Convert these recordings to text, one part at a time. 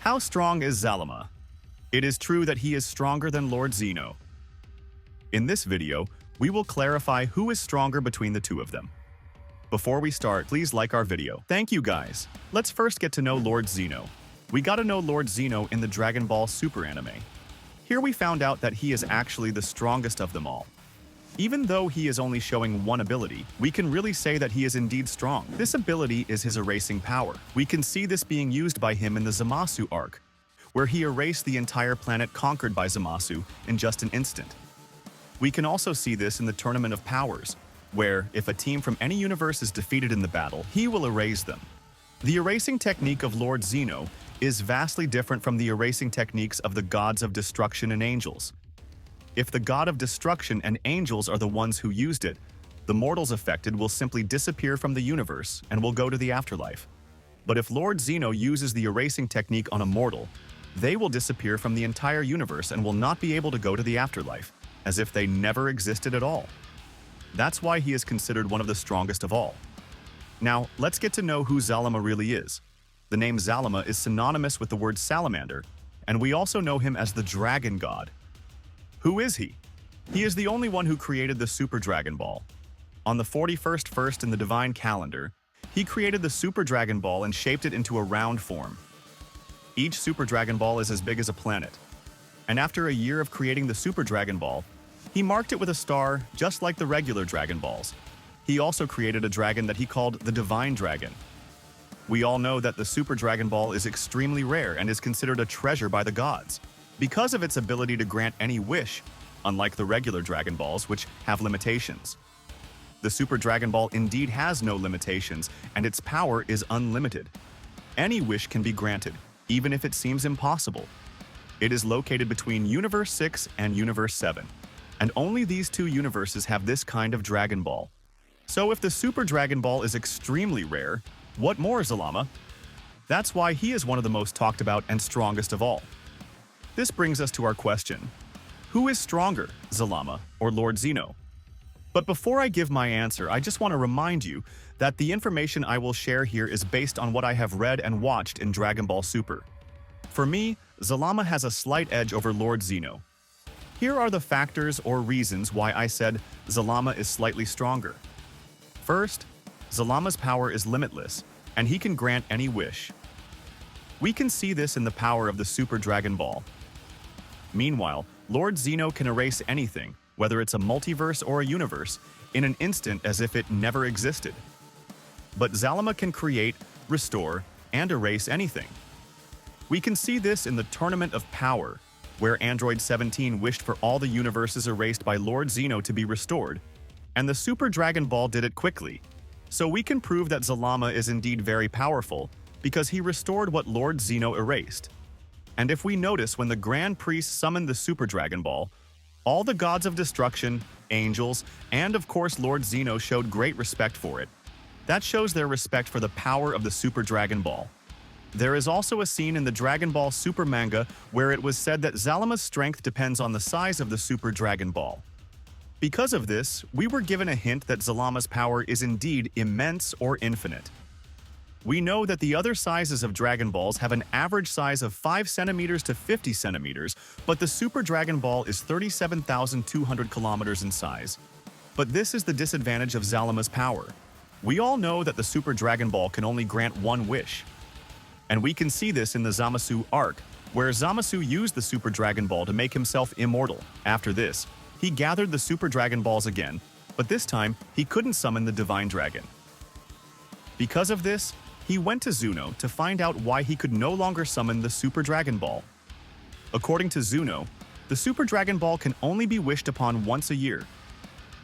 How strong is Zalama? It is true that he is stronger than Lord Zeno. In this video, we will clarify who is stronger between the two of them. Before we start, please like our video. Thank you guys. Let's first get to know Lord Zeno. We got to know Lord Zeno in the Dragon Ball Super anime. Here we found out that he is actually the strongest of them all. Even though he is only showing one ability, we can really say that he is indeed strong. This ability is his erasing power. We can see this being used by him in the Zamasu arc, where he erased the entire planet conquered by Zamasu in just an instant. We can also see this in the Tournament of Powers, where if a team from any universe is defeated in the battle, he will erase them. The erasing technique of Lord Zeno is vastly different from the erasing techniques of the gods of destruction and angels. If the god of destruction and angels are the ones who used it, the mortals affected will simply disappear from the universe and will go to the afterlife. But if Lord Zeno uses the erasing technique on a mortal, they will disappear from the entire universe and will not be able to go to the afterlife, as if they never existed at all. That's why he is considered one of the strongest of all. Now, let's get to know who Zalama really is. The name Zalama is synonymous with the word salamander, and we also know him as the dragon god. Who is he? He is the only one who created the Super Dragon Ball. On the 41st first in the divine calendar, he created the Super Dragon Ball and shaped it into a round form. Each Super Dragon Ball is as big as a planet. And after a year of creating the Super Dragon Ball, he marked it with a star just like the regular Dragon Balls. He also created a dragon that he called the Divine Dragon. We all know that the Super Dragon Ball is extremely rare and is considered a treasure by the gods, because of its ability to grant any wish, unlike the regular Dragon Balls, which have limitations. The Super Dragon Ball indeed has no limitations, and its power is unlimited. Any wish can be granted, even if it seems impossible. It is located between Universe 6 and Universe 7, and only these two universes have this kind of Dragon Ball. So if the Super Dragon Ball is extremely rare, what more, Zalama? That's why he is one of the most talked about and strongest of all. This brings us to our question. Who is stronger, Zalama or Lord Zeno? But before I give my answer, I just want to remind you that the information I will share here is based on what I have read and watched in Dragon Ball Super. For me, Zalama has a slight edge over Lord Zeno. Here are the factors or reasons why I said Zalama is slightly stronger. First, Zalama's power is limitless, and he can grant any wish. We can see this in the power of the Super Dragon Ball. Meanwhile, Lord Zeno can erase anything, whether it's a multiverse or a universe, in an instant as if it never existed. But Zalama can create, restore, and erase anything. We can see this in the Tournament of Power, where Android 17 wished for all the universes erased by Lord Zeno to be restored, and the Super Dragon Ball did it quickly. So we can prove that Zalama is indeed very powerful, because he restored what Lord Zeno erased. And if we notice when the Grand Priest summoned the Super Dragon Ball, all the gods of destruction, angels, and of course Lord Zeno showed great respect for it. That shows their respect for the power of the Super Dragon Ball. There is also a scene in the Dragon Ball Super manga where it was said that Zalama's strength depends on the size of the Super Dragon Ball. Because of this, we were given a hint that Zalama's power is indeed immense or infinite. We know that the other sizes of Dragon Balls have an average size of 5 centimeters to 50 centimeters, but the Super Dragon Ball is 37,200 kilometers in size. But this is the disadvantage of Zalama's power. We all know that the Super Dragon Ball can only grant one wish. And we can see this in the Zamasu arc, where Zamasu used the Super Dragon Ball to make himself immortal. After this, he gathered the Super Dragon Balls again, but this time he couldn't summon the Divine Dragon. Because of this, he went to Zeno to find out why he could no longer summon the Super Dragon Ball. According to Zeno, the Super Dragon Ball can only be wished upon once a year.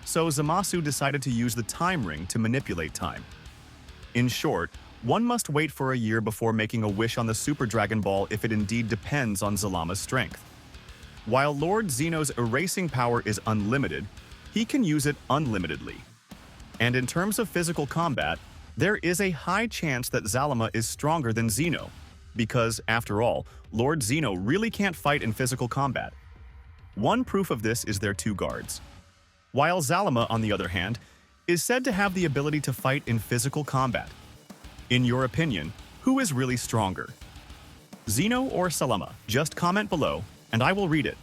So Zamasu decided to use the time ring to manipulate time. In short, one must wait for a year before making a wish on the Super Dragon Ball if it indeed depends on Zalama's strength. While Lord Zeno's erasing power is unlimited, he can use it unlimitedly. And in terms of physical combat, there is a high chance that Zalama is stronger than Zeno, because, after all, Lord Zeno really can't fight in physical combat. One proof of this is their two guards. While Zalama, on the other hand, is said to have the ability to fight in physical combat. In your opinion, who is really stronger? Zeno or Zalama? Just comment below, and I will read it.